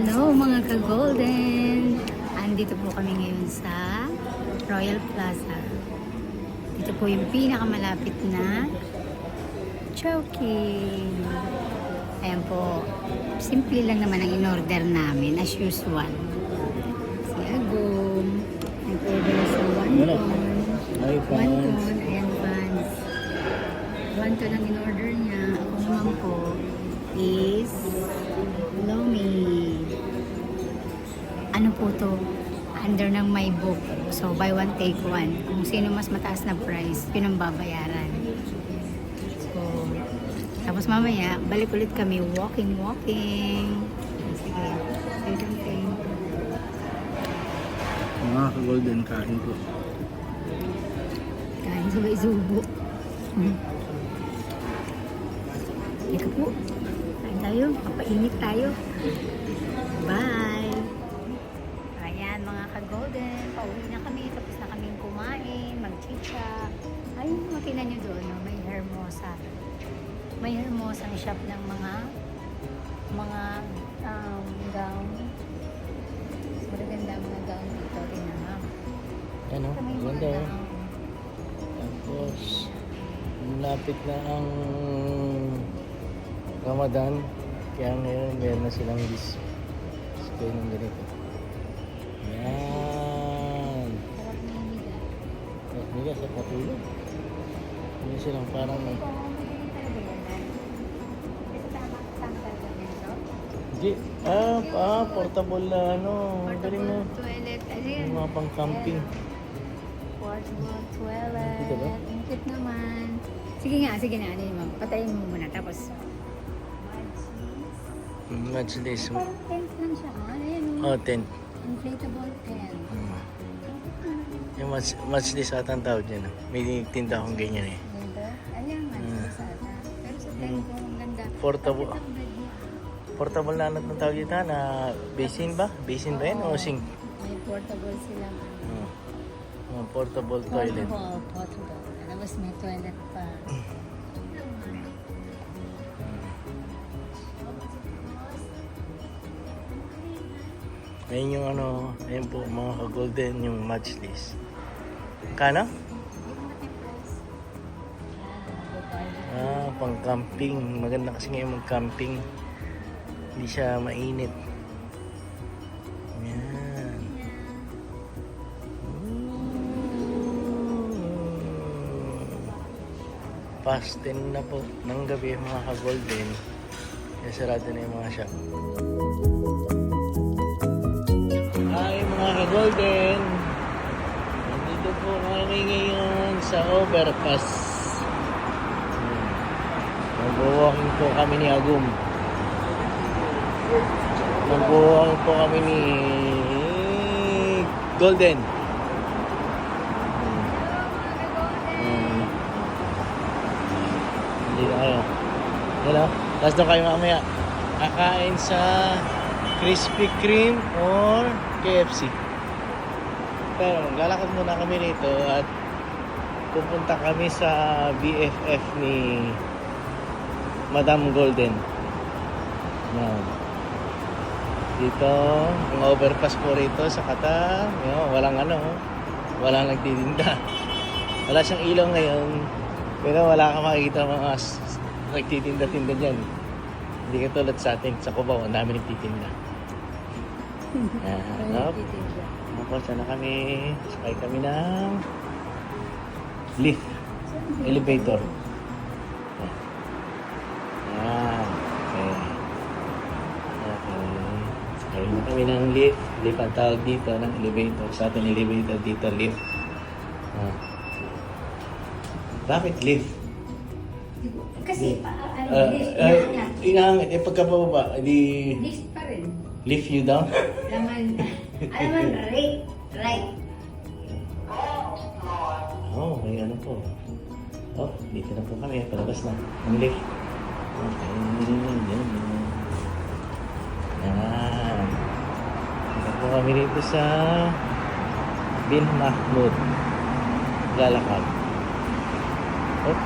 Hello mga ka-golden! Andito po kami ngayon sa Royal Plaza. Dito po yung pinakamalapit na Chowking. Ayan po. Simple lang naman ang in-order namin as usual. Si Agum. Nag-order sa wonton. Wonton. Ayan, fans. Wonton ang in-order niya. Ako naman po is Lomi. Ano po to? Under ng my book. So, buy one, take one. Kung sino mas mataas na price, yun ang babayaran. So, tapos mamaya, balik ulit kami walking. Sige. Say something. Mga ka-golden, kain po. Kain sabay subo. Ika po. Kain tayo. Papainit tayo. Bye! Ayan mga ka-golden. Pauwi na kami. Tapos na kaming kumain. Mag-chicha. Ayun, makita nyo doon. No? May Hermosa. May Hermosa ang shop ng mga gown. So, maganda mga gown dito. Tingnan nga. Ano? Ito may mga Ganda oh. gown. Tapos, malapit na ang Ramadan. Kaya ngayon, meron na silang display ng ganito. Yan. Sarap na yung nila. At nila sa patulog. Hindi silang parang... Ito, magaling talaga yan. Ito tama talaga nito. Hindi. Portable na ano. Ang galing na. Portable toilet. Ano yan? Yung mga pang camping. Portable toilet. Dito ba? Ang cute naman. Sige nga. Ano yun, ma'am? Patayin mo muna. Tapos, Match this. parang tent lang siya. Ayan, Oh, tent. inflatable tent. Yung match this ata ang tawag dyan. May tinda akong ganyan eh. Ganda. Ayan, match sana. Pero sa tent ko, ang ganda. Portable. Bakit ang bed niya? Portable na ano ang tawag dito na basin ba? Basin ba yan o sink? May portable silang Portable toilet. Portable. Tapos may toilet pa. Ayun yung ano, ayun po mga ka-golden yung match list. Kana? Pang camping. Maganda kasi ngayon mag-camping. Hindi siya mainit. Yan. Past 10 na po ng gabi mga ka-golden. Kaya sarado na yung mga shop. Hi mga ka-golden. Nandito po kami ngayon sa overpass. Mag-walking po kami ni Agum. Mag-walking po kami ni Golden. Hindi na kayo. Hello? Tapos doon kayo mamaya. Kakain sa Krispy Kreme or KFC. Pero lalakad muna kami rito at pupunta kami sa BFF ni Madam Golden. Yan. Dito, ang overpass po rito sa Qatar. Yan, walang nagtitinda. Wala siyang ilaw ngayon. Pero wala kang makikita mga nagtitinda-tinda dyan. Hindi ka tulad sa atin, sa Cubao, ang dami nagtitinda. Tapos na kami, sakay kami ng lift, elevator. Yan. Okay. Sakay na kami ng lift. Lift ang tawag dito ng elevator. Sa atin elevator dito, lift. Bakit lift? Kasi, Inahangit, pagkababa, lift pa rin. lift you down? Alaman, right. Oh, may ano po. Oh, dito na po kami. Palabas na. Ang lift. Okay. Yan. Dito po kami dito sa Bin Mahmud. Lalakad. Oh.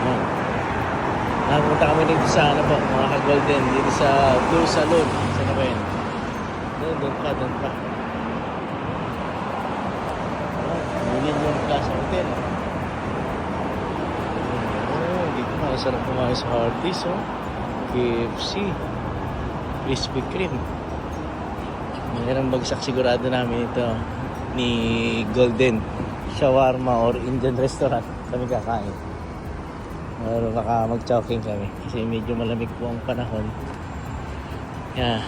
Yan. Napunta kami dito sa ano po, mga ka-golden, dito sa Blue Saloon. Saan na ba yun? Doon pa. Millennium Plaza Hotel. Dito masarap kumain sa Hardee's, oh. KFC. Krispy Kreme. Mayroong bagsak sigurado namin ito ni Golden. Shawarma or Indian restaurant kami kakain. Pero baka mag-chowking kami kasi medyo malamig po ang panahon. Yeah,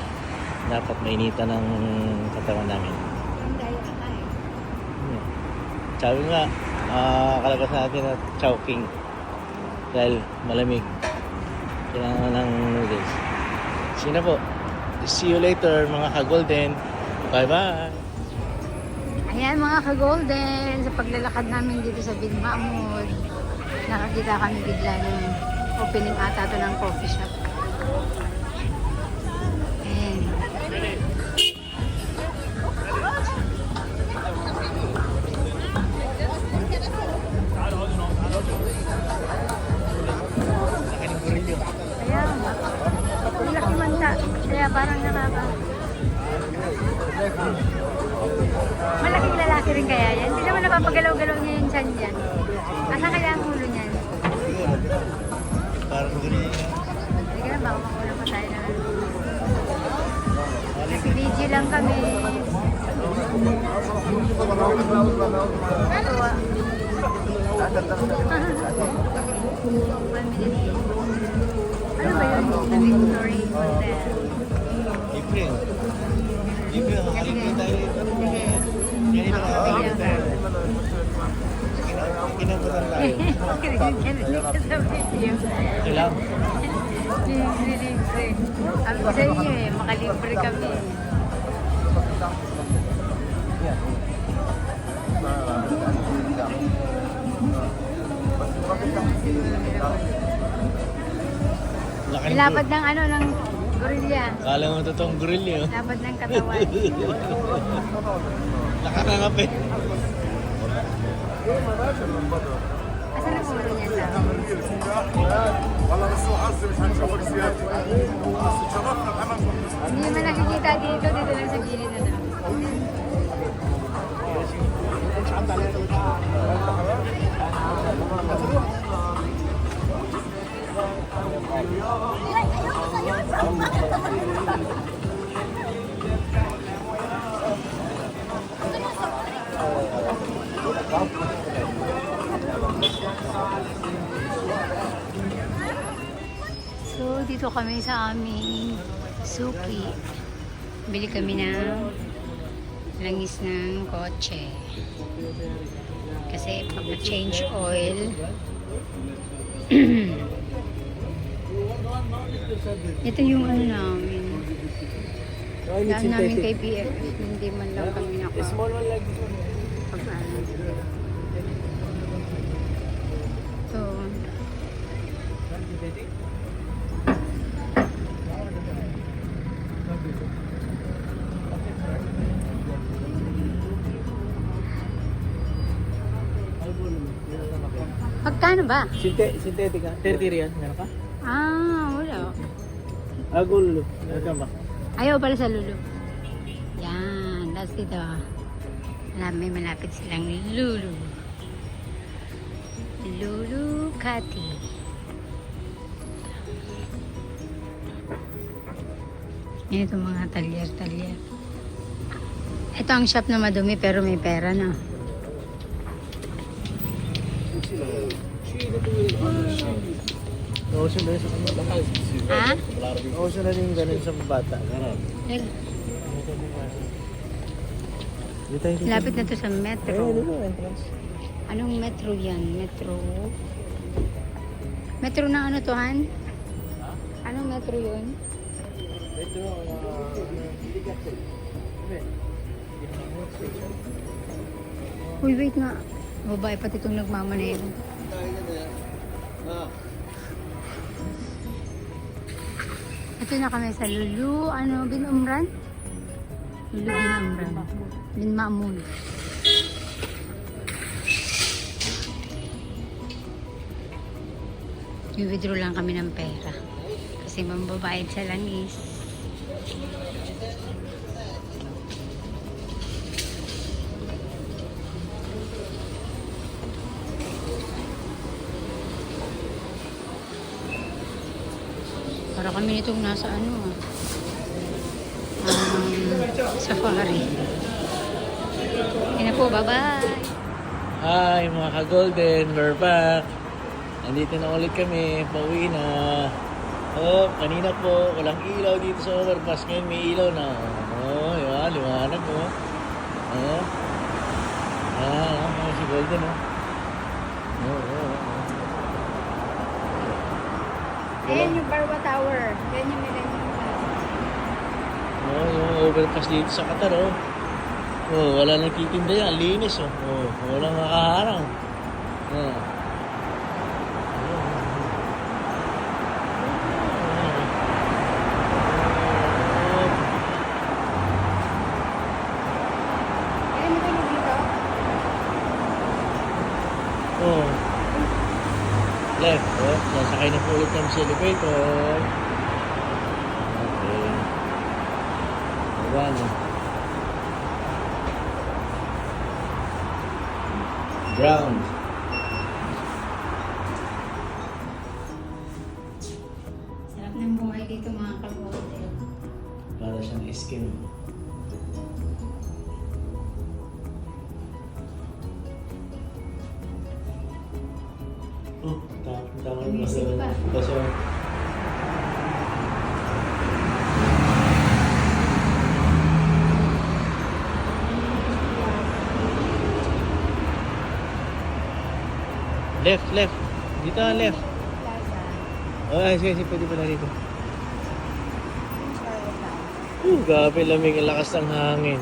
dapat mainitan ng katawan namin. Yeah. Sabi nga, kalabas natin na chowking dahil malamig. Kailangan ng noodles. Sino po? See you later mga ka-golden. Bye-bye! Ayan mga ka-golden, sa paglalakad namin dito sa Big Mahmood, nakakita kami bigla ng opening ata to ng coffee shop. Ayan. Kaya, ang laki manta. Kaya parang nakaka... Malaking lalaki rin kaya yan. Hindi naman napapagalaw-galaw niya yung chan dyan. Asa kaya ang ulo niyan? Parang ganyan yan. Hindi ka na, baka makulang pa tayo na. Kasi video lang kami. Natuwa. 1 minute. Ano ba yun? The Victory Hotel. Libre. Libre, nakalibre tayo dito. Ganyan na nakalibre tayo. Kinabutan tayo. Kinilig ka sa video. Okay lang. Libre. Sabi ko sa inyo eh, makalibre kami. Laki ng Lapad ng ano, ng gorilla. Kala mo totoong grill yun. Lapad ng katawan. Nakakangapit. Asan ang ulo niya sa? والله بس هو حظي مش هنشوفك زياده بس تشرفنا بأمل Hindi man nakikita dito, dito lang sa gilid na lang. So, dito kami sa aming suki. Bili kami ng langis ng kotse. Kasi pag-change oil, ito yung ano namin. Daan namin kay BF. Hindi man lang kami naka... Small one like this one. Pag-ano. So, magkano ba? Synthetic ha? 30 riyan. Meron ka? Wala. Agul. Meron ka ba? Ayaw pala sa Lulu. Yan, that's dito. May malapit silang Lulu. Lulu Kati. Yan itong mga talyer-talyer. Ito ang shop na madumi pero may pera na. Nauso na yun sa mga bata. Ha? Nauso na rin ganun sa mga bata. Ganon. Lapit na to sa metro. Dito, entrance. Anong metro yan? Metro? Metro na ano to, Han? Anong metro yun? Ito, Uy, wait nga. Babae pati itong nagmamaneho. Ito na kami sa Lulu, Bin Umran? Lulu Bin Umran. Bin Maamun. i-withdraw lang kami ng pera. Kasi mambabayad sa langis. Para kami nitong nasa safari. Yan na po, bye-bye! Hi mga ka-golden, we're back. Nandito na ulit kami, pauwi na. Oh, kanina po, walang ilaw dito sa overpass. Ngayon may ilaw na. Oh, yan, liwanag po. Oh. Si Golden, oh. Oh. Ayan yung Barwa Tower. Yan yung Millennium Plaza. Oh, yung overpass dito sa Qatar, oh. Oh, wala nagtitinda yan. Linis, oh. Oh, walang makaharang. Oh. Ayan mo tulog dito? Oh. Left, oh. Sasakay na po ulit kami sa elevator. Okay. One. Ground. Sarap ng buhay dito mga kag-hotel. Para siyang skin. Oh, tama Music pa. Basta. Left. Dito, left. Plaza. Oh, sige, pwede pala dito. Barwa Tower. Grabe lamig ang lakas ng hangin.